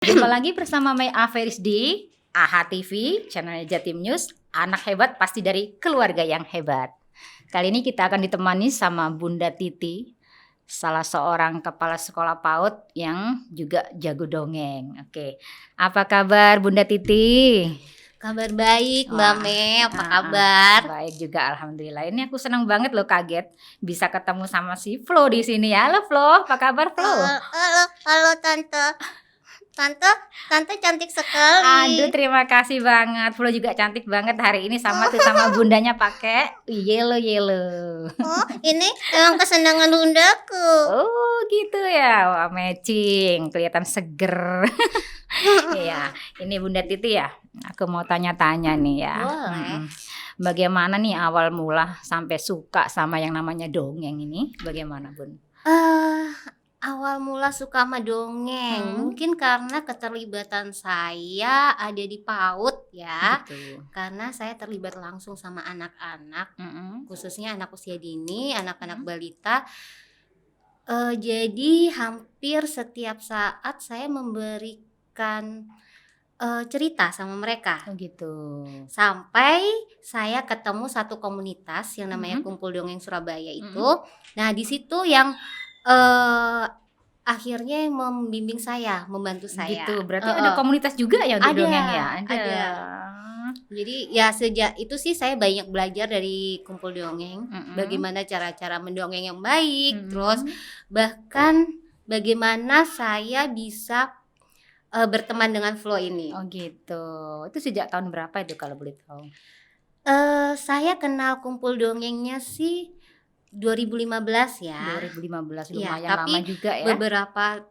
Jumpa lagi bersama May Aferis di AHA TV, channel Jatim News. Anak hebat pasti dari keluarga yang hebat. Kali ini kita akan ditemani sama Bunda Titi, salah seorang kepala sekolah PAUD yang juga jago dongeng. Oke, apa kabar Bunda Titi? Kabar baik, Mbak Wah, Mei, apa kabar? Baik juga, alhamdulillah. Ini aku senang banget loh, kaget bisa ketemu sama si Flo di sini. Halo Flo, apa kabar Flo? Halo Tante cantik sekali. Aduh, terima kasih banget. Flo juga cantik banget hari ini sama bundanya pakai yellow. Oh, ini emang kesenangan bundaku. Oh, gitu ya. Wah, matching. Kelihatan seger. Iya, ini Bunda Titi ya. Aku mau tanya-tanya nih ya. Boleh. Bagaimana nih awal mula sampai suka sama yang namanya dongeng ini? Bagaimana, Bun? Awal mula suka sama dongeng, mungkin karena keterlibatan saya ada di PAUD ya. Gitu. Karena saya terlibat langsung sama anak-anak, khususnya anak usia dini, anak-anak balita. Jadi hampir setiap saat saya memberikan cerita sama mereka. Oh gitu. Sampai saya ketemu satu komunitas yang namanya Kumpul Dongeng Surabaya itu. Nah, di situ yang akhirnya yang membimbing saya, membantu saya. Gitu. Berarti ada komunitas juga ya untuk dongeng ya? Ada. Jadi ya sejak itu sih saya banyak belajar dari Kumpul Dongeng, bagaimana cara-cara mendongeng yang baik, terus bahkan bagaimana saya bisa berteman dengan Flo ini. Oh gitu. Itu sejak tahun berapa itu kalau boleh tahu? Saya kenal Kumpul Dongengnya sih 2015 ya. 2015, Ya, lumayan tapi lama juga ya. beberapa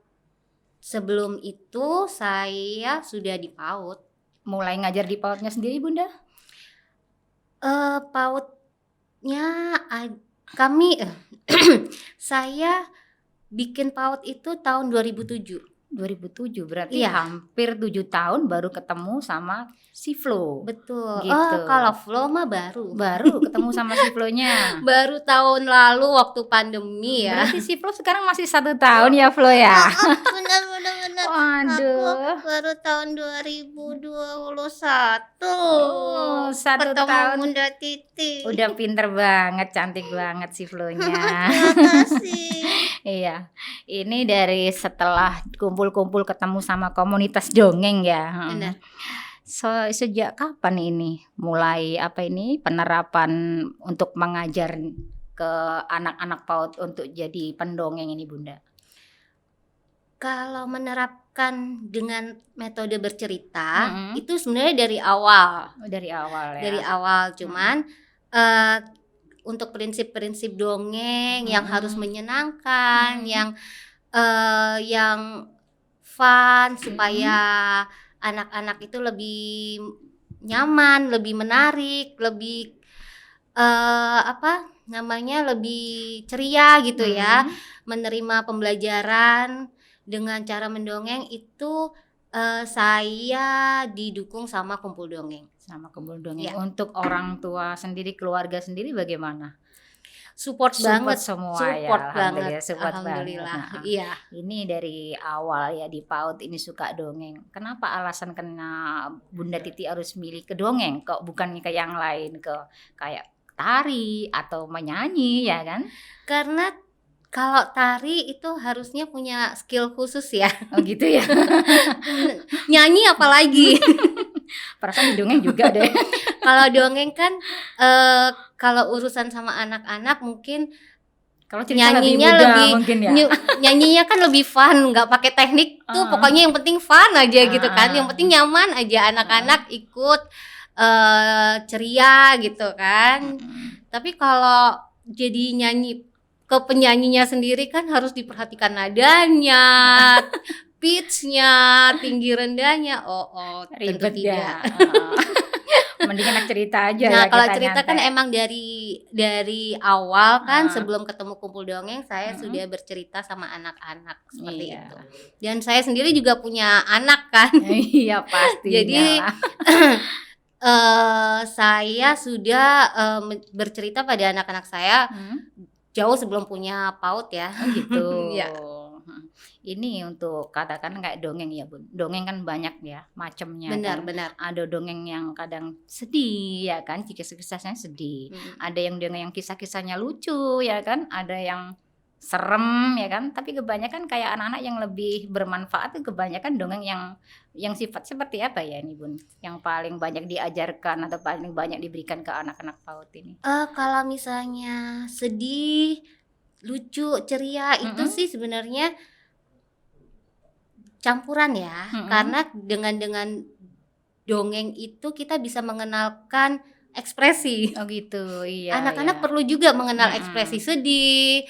sebelum itu saya sudah di PAUD. Mulai ngajar di PAUD-nya sendiri, Bunda? PAUD-nya kami saya bikin PAUD itu tahun 2007. 2007 berarti Iya. hampir 7 tahun baru ketemu sama si Flo. Betul. Gitu. Kalau Flo mah baru ketemu sama si Flo-nya. baru tahun lalu waktu pandemi ya. Berarti si Flo sekarang masih 1 tahun ya Flo ya? Benar. Waduh. Aku baru tahun 2021. Oh, 1 ketemu tahun. Bunda Titi. Udah pinter banget, cantik banget si Flo-nya. Terima kasih. Iya, ini dari setelah kumpul-kumpul ketemu sama komunitas dongeng ya. Benar. Sejak kapan ini mulai penerapan untuk mengajar ke anak-anak PAUD untuk jadi pendongeng ini, Bunda? Kalau menerapkan dengan metode bercerita itu sebenarnya dari awal. Dari awal ya. Dari awal, cuman untuk prinsip-prinsip dongeng yang harus menyenangkan, yang fun supaya anak-anak itu lebih nyaman, lebih menarik, lebih lebih ceria gitu ya, menerima pembelajaran dengan cara mendongeng itu. Saya didukung sama Kumpul Dongeng. Sama Kumpul Dongeng. Ya. Untuk orang tua sendiri, keluarga sendiri bagaimana? Support banget semua support ya. banget. Support Alhamdulillah. banget. Iya. Ini dari awal ya di PAUD ini suka dongeng. Kenapa alasan Bunda Titi harus milih ke dongeng? Kok bukan ke yang lain, ke kayak tari atau menyanyi ya kan? Karena kalau tari itu harusnya punya skill khusus ya. Oh gitu ya. Nyanyi apalagi. Perasaan di dongeng juga deh. Kalau dongeng kan kalau urusan sama anak-anak mungkin kalau cerita nyanyinya lebih mungkin ya. Nyanyinya kan lebih fun, nggak pakai teknik tuh, pokoknya yang penting fun aja gitu kan. Yang penting nyaman aja, anak-anak ikut ceria gitu kan. Tapi kalau jadi nyanyi ke penyanyinya sendiri kan harus diperhatikan nadanya, pitch-nya, tinggi rendahnya. Tentu Ribet tidak. Mending enak cerita aja. Nah, ya, kalau kita cerita nyantai. kan emang dari awal kan sebelum ketemu Kumpul Dongeng saya sudah bercerita sama anak-anak seperti itu. Dan saya sendiri juga punya anak kan. Iya pastinya. Jadi saya sudah bercerita pada anak-anak saya jauh sebelum punya PAUD ya. Gitu. Ya. Ini untuk katakan kayak dongeng ya Bun. Dongeng kan banyak ya macamnya kan. Benar. Ada dongeng yang kadang sedih ya kan, kisah-kisahnya sedih. Ada yang dongeng yang kisah-kisahnya lucu ya kan, ada yang serem ya kan. Tapi kebanyakan kayak anak-anak yang lebih bermanfaat itu kebanyakan dongeng yang sifat seperti apa ya ini Bun? Yang paling banyak diajarkan atau paling banyak diberikan ke anak-anak PAUD ini? Kalau misalnya sedih, lucu, ceria itu sih sebenarnya campuran ya. Karena dengan dongeng itu kita bisa mengenalkan ekspresi. Oh gitu, iya. Anak-anak perlu juga mengenal ekspresi sedih,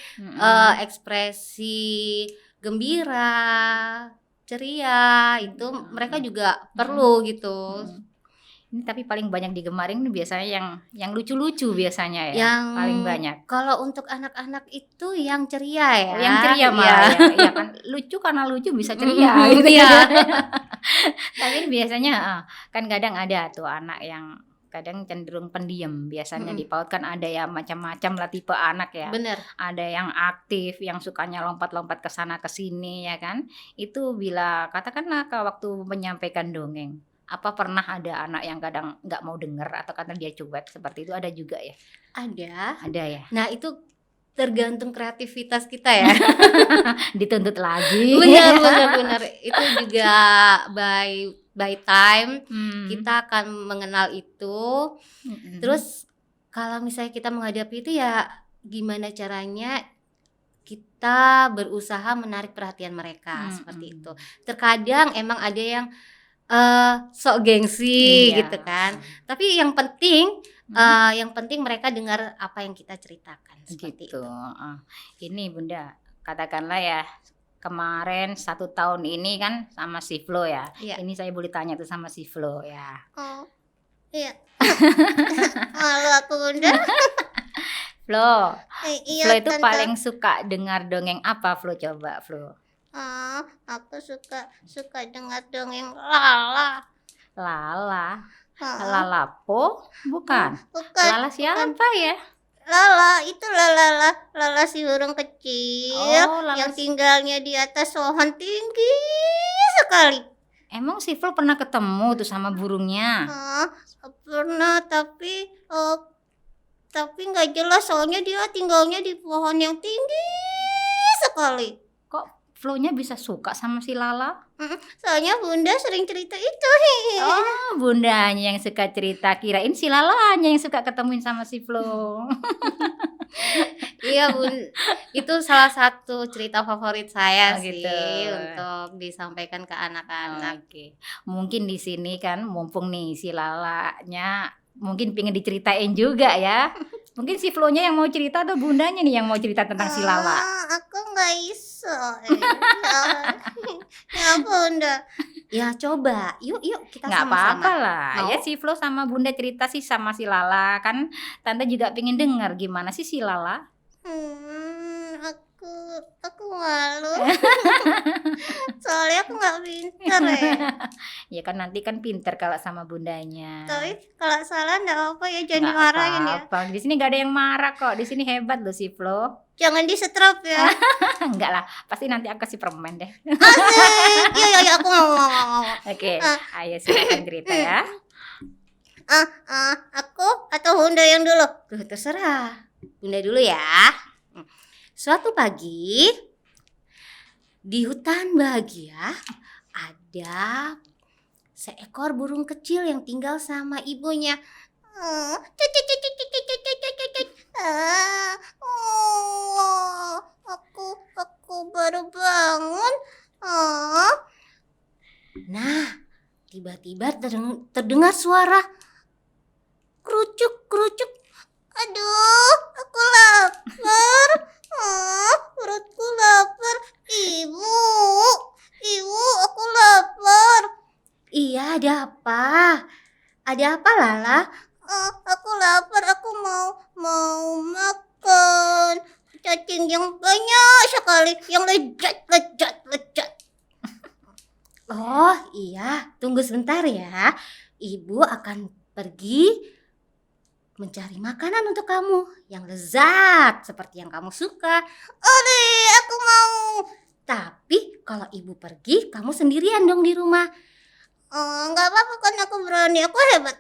ekspresi gembira, ceria, itu mereka juga perlu gitu. Ini tapi paling banyak digemarin biasanya yang lucu-lucu biasanya ya, Yang paling banyak. Kalau untuk anak-anak itu yang ceria ya. Oh, yang ceria malah ya. Iya kan, lucu karena lucu bisa ceria gitu ya. Tapi biasanya kan kadang ada tuh anak yang kadang cenderung pendiam. Biasanya di PAUD kan ada ya macam-macam lah tipe anak ya. Bener. Ada yang aktif, yang sukanya lompat-lompat ke sana ke sini ya kan. Itu bila katakanlah ke waktu menyampaikan dongeng, apa pernah ada anak yang kadang nggak mau dengar atau kadang dia cuek seperti itu, ada juga ya? Ada ya. Nah itu tergantung kreativitas kita ya. Dituntut lagi. Benar. Itu juga by time kita akan mengenal itu. Terus kalau misalnya kita menghadapi itu ya gimana caranya kita berusaha menarik perhatian mereka seperti itu. Terkadang emang ada yang sok gengsi gitu kan. Tapi yang penting mereka dengar apa yang kita ceritakan seperti gitu. itu. Ini Bunda, katakanlah ya kemarin 1 tahun ini kan sama si Flo ya. Ini saya boleh tanya tuh sama si Flo ya. Oh iya. Malu aku Bunda. Flo, Flo itu Tante. paling suka dengar dongeng apa Flo, coba Flo? Aku suka dengar dongeng Lala. Lala Po? Bukan. Lala siapa ya? Lala itu Lala si burung kecil yang tinggalnya di atas pohon tinggi sekali. Emang si Flo pernah ketemu tuh sama burungnya? Pernah, tapi nggak jelas soalnya dia tinggalnya di pohon yang tinggi sekali. Flo-nya bisa suka sama si Lala? Soalnya Bunda sering cerita itu. Oh, Bundanya yang suka cerita, kirain si Lalanya yang suka ketemuin sama si Flo. Iya Bun, itu salah satu cerita favorit saya sih gitu. Untuk disampaikan ke anak-anak. Oke. Mungkin di sini kan mumpung nih si Lalanya mungkin pengen diceritain juga ya. Mungkin si Flo-nya yang mau cerita atau Bundanya nih yang mau cerita tentang si Lala? Aku nggak iso. Ya Bunda. Ya coba, yuk kita nggak sama-sama. apa-apa lah. Ya si Flo sama Bunda cerita sih sama si Lala. Kan Tante juga pengen dengar gimana sih si Lala. Aku malu. Soalnya aku nggak pintar ya. Ya kan nanti kan pinter kalau sama Bundanya. Tapi kalau salah nggak apa ya, jangan dimarahin ya. Di sini nggak ada yang marah kok. Di sini hebat loh si Flo. Jangan disetrap ya. Enggak lah, pasti nanti aku kasih permen deh. Asik. Ya, aku mau. Oke, ayo silakan cerita ya. Aku atau Bunda yang dulu? Terserah. Bunda dulu ya. Suatu pagi di hutan bahagia ada seekor burung kecil yang tinggal sama ibunya. Aku baru bangun. Nah, tiba-tiba terdengar suara kerucuk. Aduh, aku lapar. Perutku lapar. Ibu, aku lapar. Iya, ada apa? Ada apa, Lala? Aku lapar, aku mau makan cacing yang banyak sekali, yang lezat. Oh iya, tunggu sebentar ya. Ibu akan pergi mencari makanan untuk kamu yang lezat seperti yang kamu suka. Aku mau. Tapi kalau ibu pergi, kamu sendirian dong di rumah. Nggak apa-apa kan, aku berani, aku hebat.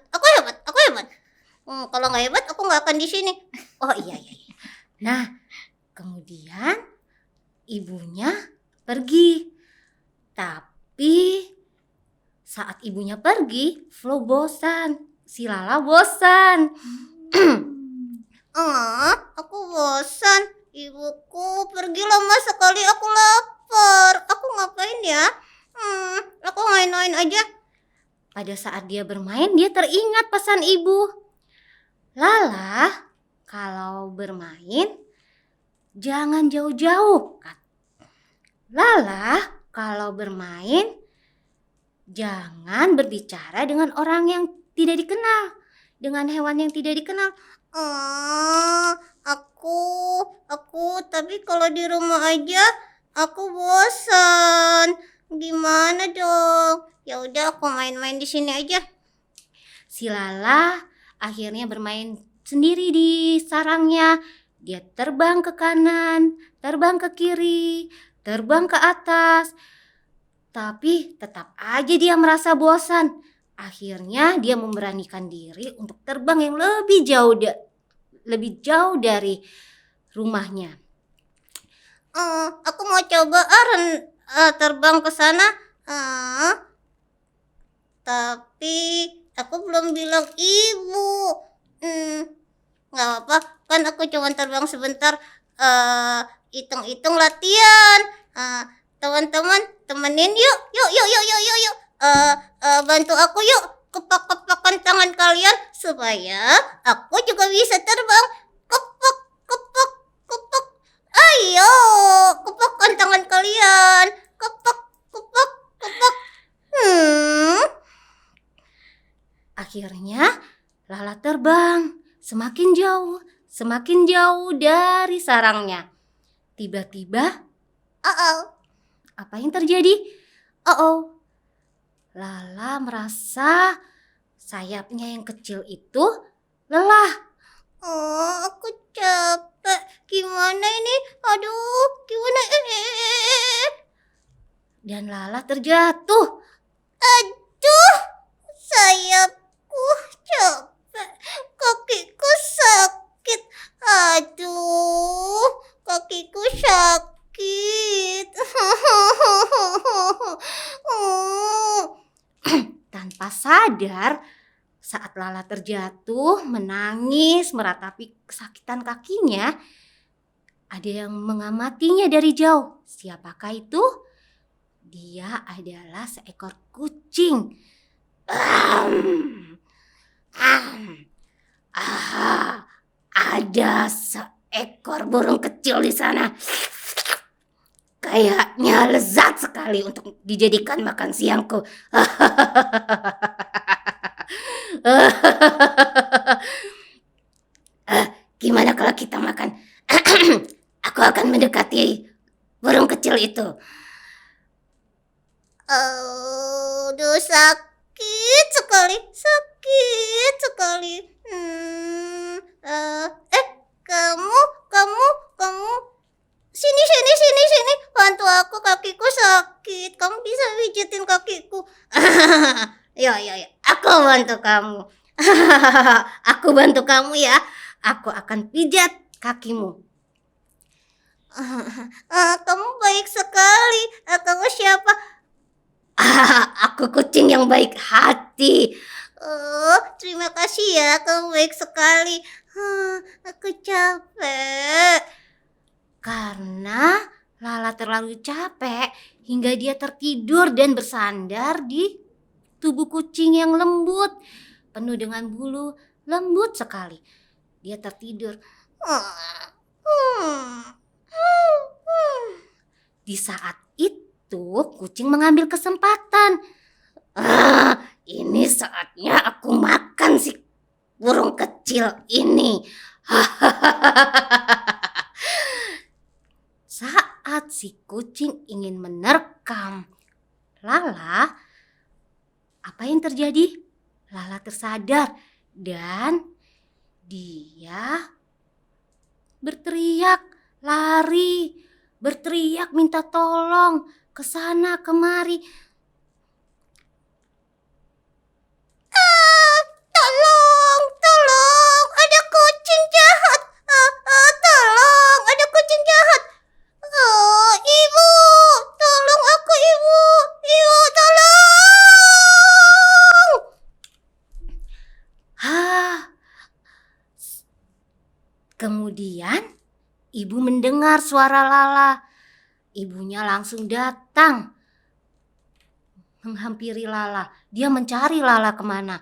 Kalau nggak hebat, aku nggak akan di sini. Oh iya. Nah, kemudian ibunya pergi. Tapi saat ibunya pergi, Flo bosan. Si Lala bosan. Aku bosan. Ibuku pergi lama sekali, aku lapar. Aku ngapain ya? Aku main-main aja. Pada saat dia bermain, dia teringat pesan ibu. Lala, kalau bermain jangan jauh-jauh. Lala, kalau bermain jangan berbicara dengan orang yang tidak dikenal, dengan hewan yang tidak dikenal. Aku tapi kalau di rumah aja aku bosan. Gimana dong? Ya udah, aku main-main di sini aja. Si Lala akhirnya bermain sendiri di sarangnya. Dia terbang ke kanan, terbang ke kiri, terbang ke atas. Tapi tetap aja dia merasa bosan. Akhirnya dia memberanikan diri untuk terbang yang lebih jauh dari rumahnya. Aku mau coba terbang ke sana. Tapi aku belum bilang ibu. Nggak apa-apa, kan aku cuma terbang sebentar. Hitung-hitung latihan. Teman-teman, temenin yuk. Bantu aku yuk. Kepak-kepakan tangan kalian supaya aku juga bisa terbang. Kepak. Ayo, kepakkan tangan kalian. Kepak. Akhirnya Lala terbang semakin jauh dari sarangnya. Tiba-tiba, apa yang terjadi? Lala merasa sayapnya yang kecil itu lelah. Aku capek. Gimana ini? Aduh, gimana ini? Dan Lala terjatuh. Aduh, sayapku capek. Kakiku sakit. Aduh, kakiku sakit. Tanpa sadar, saat Lala terjatuh, menangis, meratapi kesakitan kakinya, ada yang mengamatinya dari jauh. Siapakah itu? Dia adalah seekor kucing. Ada seekor burung kecil di sana. Kayaknya lezat sekali untuk dijadikan makan siangku. Gimana kalau kita makan? Aku akan mendekati burung kecil itu. Aduh, sakit sekali. Kamu sini, bantu aku, kakiku sakit. Kamu bisa pijitin kakiku. Ya, aku bantu kamu. Aku bantu kamu ya. Aku akan pijat kakimu. Kamu baik sekali. Kamu siapa? Aku kucing yang baik hati. Terima kasih ya, kamu baik sekali. Aku capek. Karena Lala terlalu capek hingga dia tertidur dan bersandar di tubuh kucing yang lembut, penuh dengan bulu, lembut sekali. Dia tertidur. Di saat itu kucing mengambil kesempatan. Ini saatnya aku makan si burung kecil ini. Saat si kucing ingin menerkam Lala, apa yang terjadi? Lala tersadar dan dia berteriak, lari. berteriak minta tolong ke sana kemari. Tolong, ada kucing jahat. Tolong, ada kucing jahat. Ibu, tolong aku ibu, tolong. Kemudian ibu mendengar suara Lala. Ibunya langsung datang menghampiri Lala. Dia mencari Lala kemana.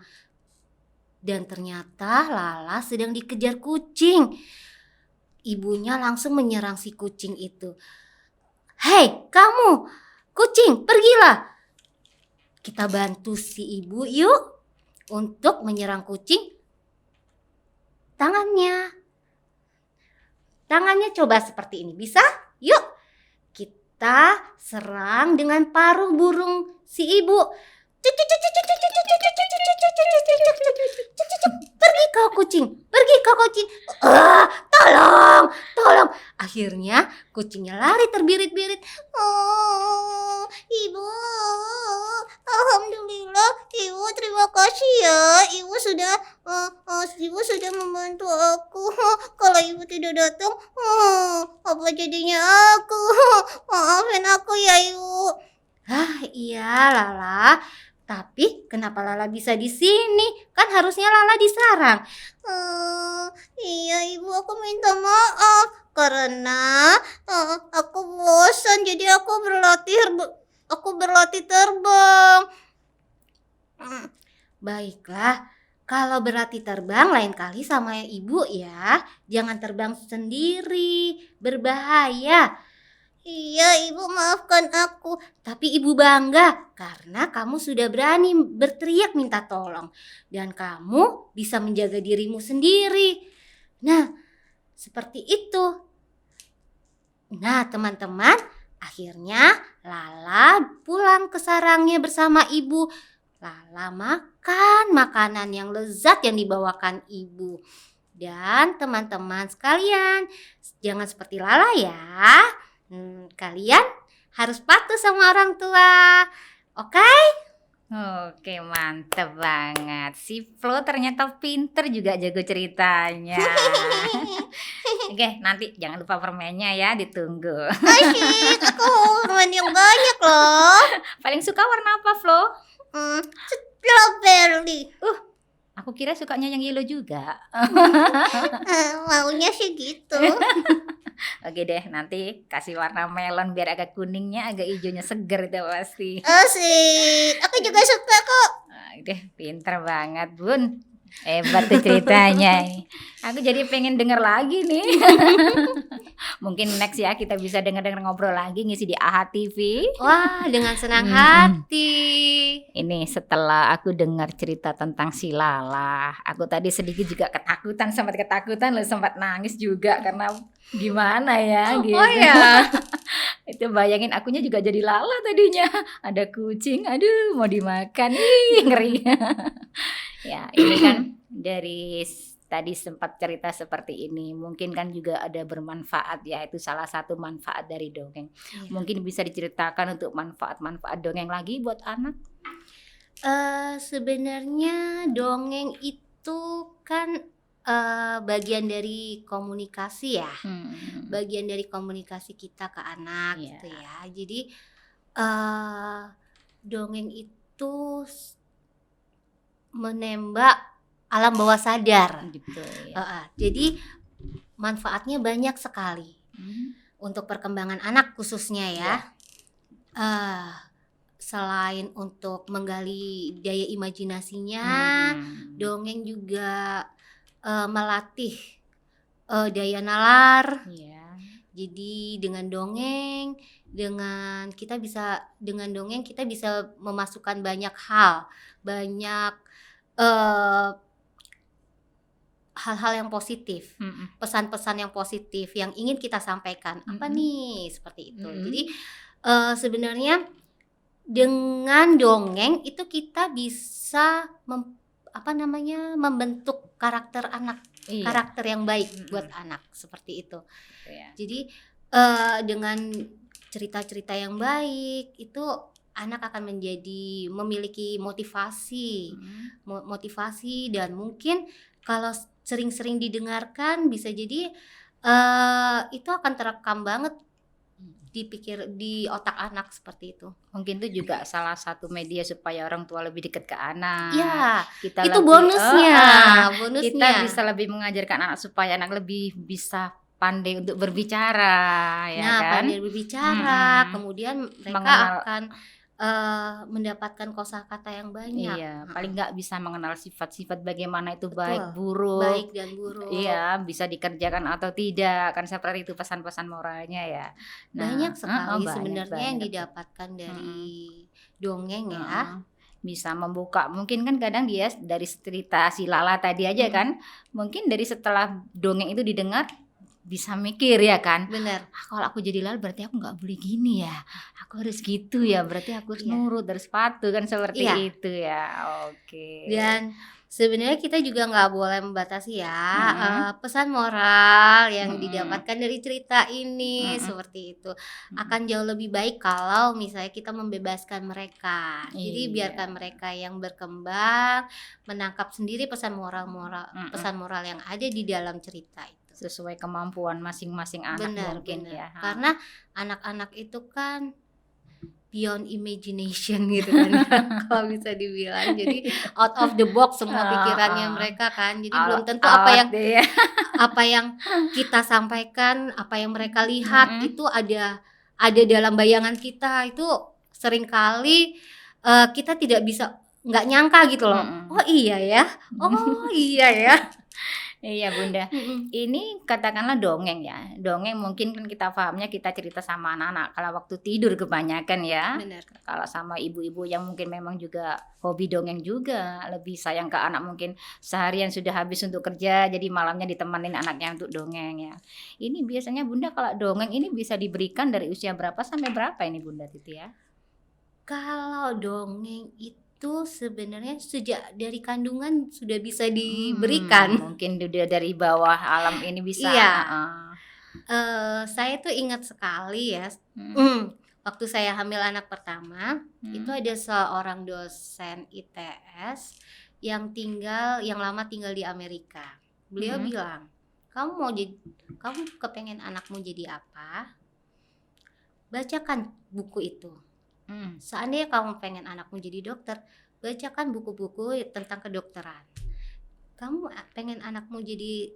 Dan ternyata Lala sedang dikejar kucing. Ibunya langsung menyerang si kucing itu. Hei kamu, kucing, pergilah. Kita bantu si ibu yuk untuk menyerang kucing. Tangannya coba seperti ini, bisa? Yuk, kita serang dengan paruh burung si ibu. Pergi kau kucing. Tolong. Akhirnya kucingnya lari terbirit-birit. Ibu, alhamdulillah, ibu terima kasih ya. Ibu sudah membantu aku. Kalau ibu tidak datang, apa jadinya aku? Maafin aku ya ibu. Iya Lala. Tapi kenapa Lala bisa di sini? Kan harusnya Lala di sarang. Iya ibu, aku minta maaf karena aku bosan, jadi aku berlatih terbang. Baiklah, kalau berlatih terbang lain kali sama ibu ya. Jangan terbang sendiri, berbahaya. Iya ibu, maafkan aku. Tapi ibu bangga karena kamu sudah berani berteriak minta tolong. Dan kamu bisa menjaga dirimu sendiri. Nah, seperti itu. Nah teman-teman, akhirnya Lala pulang ke sarangnya bersama ibu. Lala makan makanan yang lezat yang dibawakan ibu. Dan teman-teman sekalian, jangan seperti Lala ya. Kalian harus patuh sama orang tua. Oke? Oke, mantep banget. Si Flo ternyata pinter juga jago ceritanya. Oke, nanti jangan lupa permennya ya, ditunggu. Asyik, aku permen yang banyak loh. Paling suka warna apa, Flo? Strawberry. Aku kira sukanya yang yellow juga. Maunya sih gitu. Oke deh, nanti kasih warna melon biar agak kuningnya, agak hijaunya seger itu pasti. Asik, aku juga suka kok. Deh, pinter banget Bun. Hebat tuh ceritanya. Aku jadi pengen denger lagi nih. Mungkin next ya kita bisa denger ngobrol lagi ngisi di AHA TV. Wah, dengan senang hati. Ini setelah aku dengar cerita tentang si Lala, aku tadi sedikit juga ketakutan loh, sempat nangis juga karena gimana ya gitu. Oh ya. Itu bayangin akunya juga jadi Lala tadinya. Ada kucing, aduh mau dimakan, ngeri. Ya ini kan dari tadi sempat cerita seperti ini, mungkin kan juga ada bermanfaat ya, itu salah satu manfaat dari dongeng. Iya. Mungkin bisa diceritakan untuk manfaat-manfaat dongeng lagi buat anak? Sebenarnya dongeng itu kan bagian dari komunikasi ya. Bagian dari komunikasi kita ke anak gitu ya. Jadi dongeng itu menembak alam bawah sadar gitu ya. Jadi manfaatnya banyak sekali untuk perkembangan anak khususnya ya. Selain untuk menggali daya imajinasinya, dongeng juga melatih daya nalar. Jadi dengan dongeng kita bisa memasukkan banyak hal, hal-hal yang positif, pesan-pesan yang positif yang ingin kita sampaikan. Apa nih seperti itu. Jadi sebenarnya dengan dongeng itu kita bisa membentuk karakter anak, karakter yang baik buat anak seperti itu. Jadi Dengan cerita-cerita yang baik itu anak akan memiliki motivasi, motivasi dan mungkin kalau sering-sering didengarkan bisa jadi itu akan terekam banget di otak anak seperti itu. Mungkin itu juga salah satu media supaya orang tua lebih dekat ke anak. Ya, Kita itu lebih, bonusnya. Kita bisa lebih mengajarkan anak supaya anak lebih bisa pandai untuk berbicara, ya Nah, kan? pandai berbicara, kemudian mereka akan mendapatkan kosakata yang banyak. Iya, paling nggak bisa mengenal sifat-sifat bagaimana itu baik buruk. Baik dan buruk. Iya, bisa dikerjakan atau tidak, kan seperti itu pesan-pesan moralnya ya. Banyak sekali sebenarnya yang didapatkan dari dongeng ya. Bisa membuka, mungkin kan kadang dia dari cerita si Lala tadi aja kan, mungkin dari setelah dongeng itu didengar bisa mikir ya kan. Benar. Kalau aku jadi Lala berarti aku nggak boleh gini ya, aku harus gitu ya, berarti aku harus nurut, harus patuh kan seperti itu ya. Oke. Dan sebenarnya kita juga nggak boleh membatasi ya pesan moral yang didapatkan dari cerita ini seperti itu. Akan jauh lebih baik kalau misalnya kita membebaskan mereka. Jadi biarkan mereka yang berkembang, menangkap sendiri pesan moral yang ada di dalam cerita itu. Sesuai kemampuan masing-masing anak mungkin ya. Karena anak-anak itu kan beyond imagination gitu kan kalau bisa dibilang, jadi out of the box semua pikirannya mereka kan, jadi belum tentu apa yang kita sampaikan, apa yang mereka lihat itu ada dalam bayangan kita. Itu seringkali kita tidak bisa, nggak nyangka gitu loh. Oh iya ya. Iya Bunda, ini katakanlah dongeng ya. Dongeng mungkin kan kita pahamnya kita cerita sama anak-anak kalau waktu tidur kebanyakan ya. Benar. Kalau sama ibu-ibu yang mungkin memang juga hobi dongeng juga, lebih sayang ke anak, mungkin seharian sudah habis untuk kerja jadi malamnya ditemanin anaknya untuk dongeng ya. Ini biasanya Bunda kalau dongeng ini bisa diberikan dari usia berapa sampai berapa ini Bunda Titi ya? Kalau dongeng itu sebenarnya sejak dari kandungan sudah bisa diberikan. Mungkin udah dari bawah alam ini bisa. Iya. Saya tuh ingat sekali ya, waktu saya hamil anak pertama, itu ada seorang dosen ITS yang lama tinggal di Amerika. Beliau bilang, kamu kepengen anakmu jadi apa? Bacakan buku itu. Seandainya kamu pengen anakmu jadi dokter, bacakan buku-buku tentang kedokteran. Kamu pengen anakmu jadi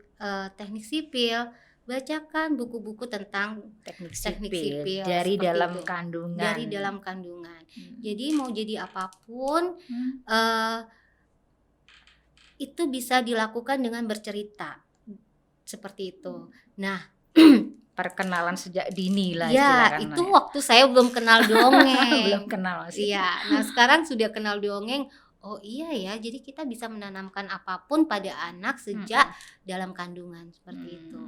teknik sipil, bacakan buku-buku tentang teknik sipil dari dalam kandungan. Dari dalam kandungan. Jadi mau jadi apapun itu bisa dilakukan dengan bercerita seperti itu. Nah, perkenalan sejak dini lah. Ya, itu waktu saya belum kenal dongeng. Belum kenal sih. Iya, nah sekarang sudah kenal dongeng. Oh iya ya, jadi kita bisa menanamkan apapun pada anak sejak dalam kandungan seperti itu.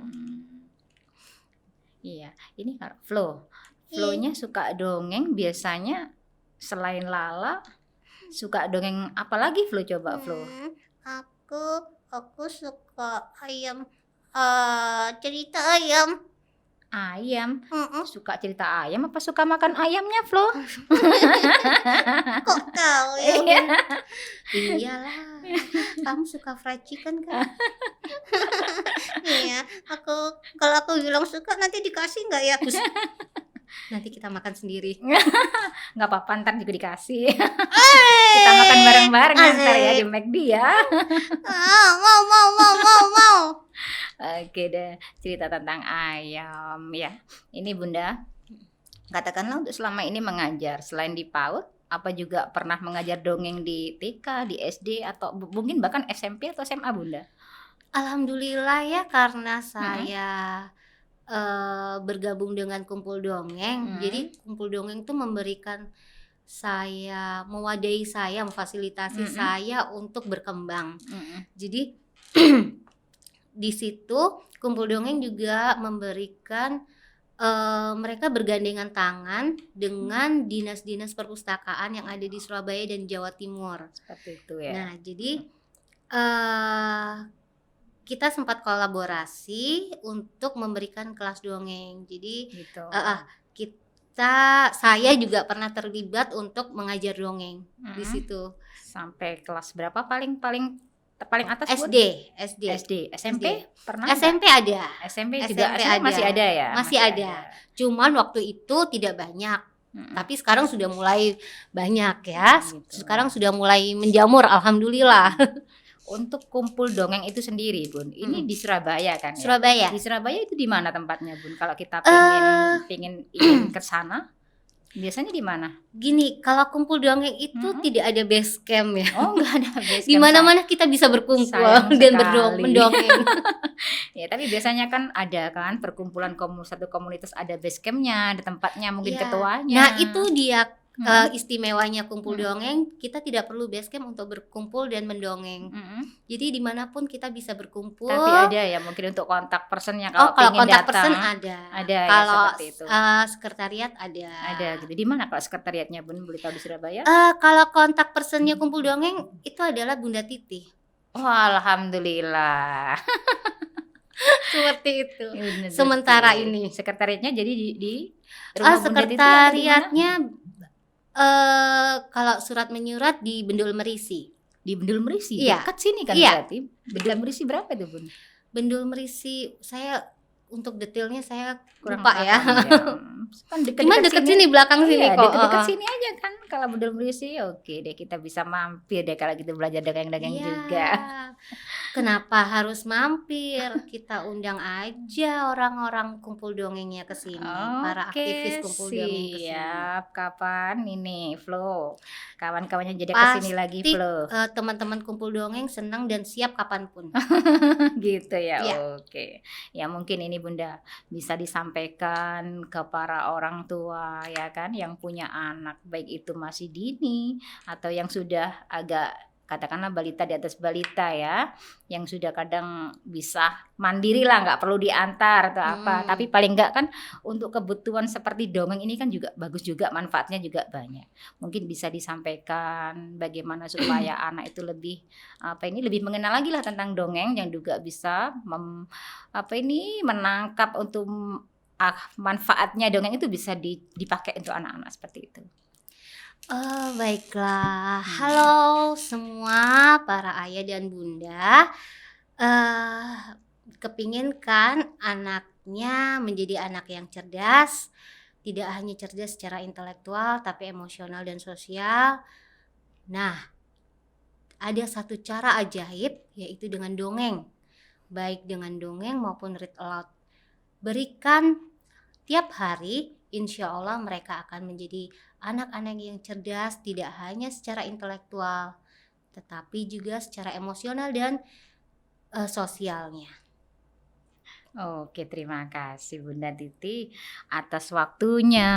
Iya, ini Flow-nya suka dongeng biasanya selain Lala, suka dongeng apa lagi Flow, coba Flow? Aku suka cerita ayam. Ayam? Suka cerita ayam apa suka makan ayamnya Flo? Kok tahu ya? Iyalah, kamu suka fried chicken kan? Iya, kalau aku bilang suka nanti dikasih nggak ya? Nanti kita makan sendiri. Nggak apa-apa, ntar juga dikasih. Kita makan bareng-bareng ntar ya di McD ya. Mau. Oke deh, cerita tentang ayam ya. Ini Bunda, katakanlah untuk selama ini mengajar, selain di PAUD, apa juga pernah mengajar dongeng di TK, di SD, atau mungkin bahkan SMP atau SMA Bunda? Alhamdulillah ya, karena saya bergabung dengan Kumpul Dongeng. Jadi Kumpul Dongeng itu memberikan saya, mewadahi saya, memfasilitasi saya untuk berkembang. Jadi di situ Kumpul Dongeng juga memberikan mereka bergandengan tangan dengan dinas-dinas perpustakaan yang ada di Surabaya dan Jawa Timur. Seperti itu ya. Nah, jadi kita sempat kolaborasi untuk memberikan kelas dongeng. Jadi Gitu. saya juga pernah terlibat untuk mengajar dongeng di situ. Sampai kelas berapa paling atas, Bun? SD, SMP pernah? SMP ada. SMP SMP juga ada. masih ada ya? Masih ada. Cuman waktu itu tidak banyak. Tapi sekarang sudah mulai banyak ya. Gitu. Sekarang sudah mulai menjamur, alhamdulillah. Untuk kumpul dongeng itu sendiri, Bun, ini di Surabaya kan ya? Surabaya. Di Surabaya itu di mana tempatnya, Bun? Kalau kita ingin ke sana, biasanya di mana? Gini, kalau kumpul dongeng itu tidak ada base camp ya. Oh, enggak ada base camp. Di mana-mana kita bisa berkumpul Sayang dan sekali. mendongeng. Ya, tapi biasanya kan ada kan perkumpulan satu komunitas ada base campnya, ada tempatnya, mungkin Iya. ketuanya. Nah, itu dia istimewanya kumpul dongeng, kita tidak perlu base camp untuk berkumpul dan mendongeng. Jadi dimanapun kita bisa berkumpul. Tapi ada ya mungkin untuk kontak personnya kalau kalau pengen kontak datang. person ada. Ada ya, Kalau seperti itu. sekretariat ada. Ada gitu. Di mana kalau sekretariatnya, Bun? Boleh tahu di Surabaya? Kalau kontak personnya kumpul dongeng itu adalah Bunda Titi. Oh, alhamdulillah. Seperti itu. Bunda Sementara Titi. ini Sekretariatnya jadi di rumah Bunda Titi atau di mana? sekretariatnya kalau surat menyurat di Bendul Merisi. Di Bendul Merisi, Iya. dekat sini kan Iya. berarti. Bendul Merisi berapa itu, Bun? Bendul Merisi, saya untuk detailnya saya Kurang lupa ya. paham. Kan Cuma deket sini, belakang sini Iya, kok. deket sini aja kan. Kalau Bendul Merisi, oke deh, kita bisa mampir deh kalau gitu belajar dagang-dagang Iya. juga. Kenapa harus mampir? Kita undang aja orang-orang kumpul dongengnya ke sini, para aktivis kumpul dongeng ke sini. Siap. Kapan ini, Flo? Kawan-kawannya jadi ke Pasti sini lagi, Flo. teman-teman kumpul dongeng senang dan siap kapanpun. Gitu ya. Iya. Oke. Ya mungkin ini Bunda bisa disampaikan ke para orang tua ya kan yang punya anak baik itu masih dini atau yang sudah agak katakanlah balita di atas balita ya, yang sudah kadang bisa mandiri lah, nggak perlu diantar atau apa, tapi paling nggak kan untuk kebutuhan seperti dongeng ini kan juga bagus juga, manfaatnya juga banyak. Mungkin bisa disampaikan bagaimana supaya anak itu lebih lebih mengenal lagi lah tentang dongeng, yang juga bisa menangkap untuk manfaatnya dongeng itu bisa dipakai untuk anak-anak seperti itu. Baiklah. Halo semua para ayah dan bunda. Kepingin kan anaknya menjadi anak yang cerdas, tidak hanya cerdas secara intelektual tapi emosional dan sosial. Nah, ada satu cara ajaib, yaitu dengan dongeng, baik dengan dongeng maupun read aloud. Berikan tiap hari, insya Allah mereka akan menjadi anak-anak yang cerdas, tidak hanya secara intelektual tetapi juga secara emosional dan sosialnya. Oke, terima kasih Bunda Titi atas waktunya,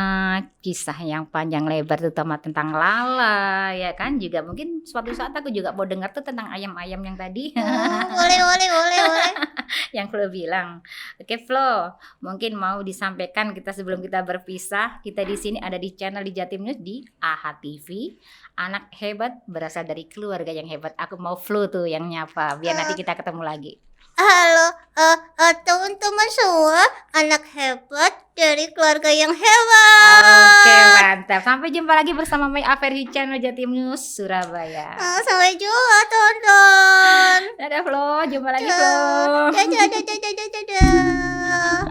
kisah yang panjang lebar terutama tentang Lala ya kan, juga mungkin suatu saat aku juga mau dengar tuh tentang ayam-ayam yang tadi. Boleh. Yang Flo bilang. Oke Flo, mungkin mau disampaikan kita sebelum kita berpisah, kita di sini ada di channel di Jatim News di AHA TV, anak hebat berasal dari keluarga yang hebat. Aku mau Flo tuh yang nyapa biar nanti kita ketemu lagi. Halo teman-teman semua, anak hebat dari keluarga yang hebat. Oke, mantap. Sampai jumpa lagi bersama My Affair di channel Jatim News Surabaya. Sampai jumpa tonton. Dadah Flo, jumpa lagi Flo. Dadah.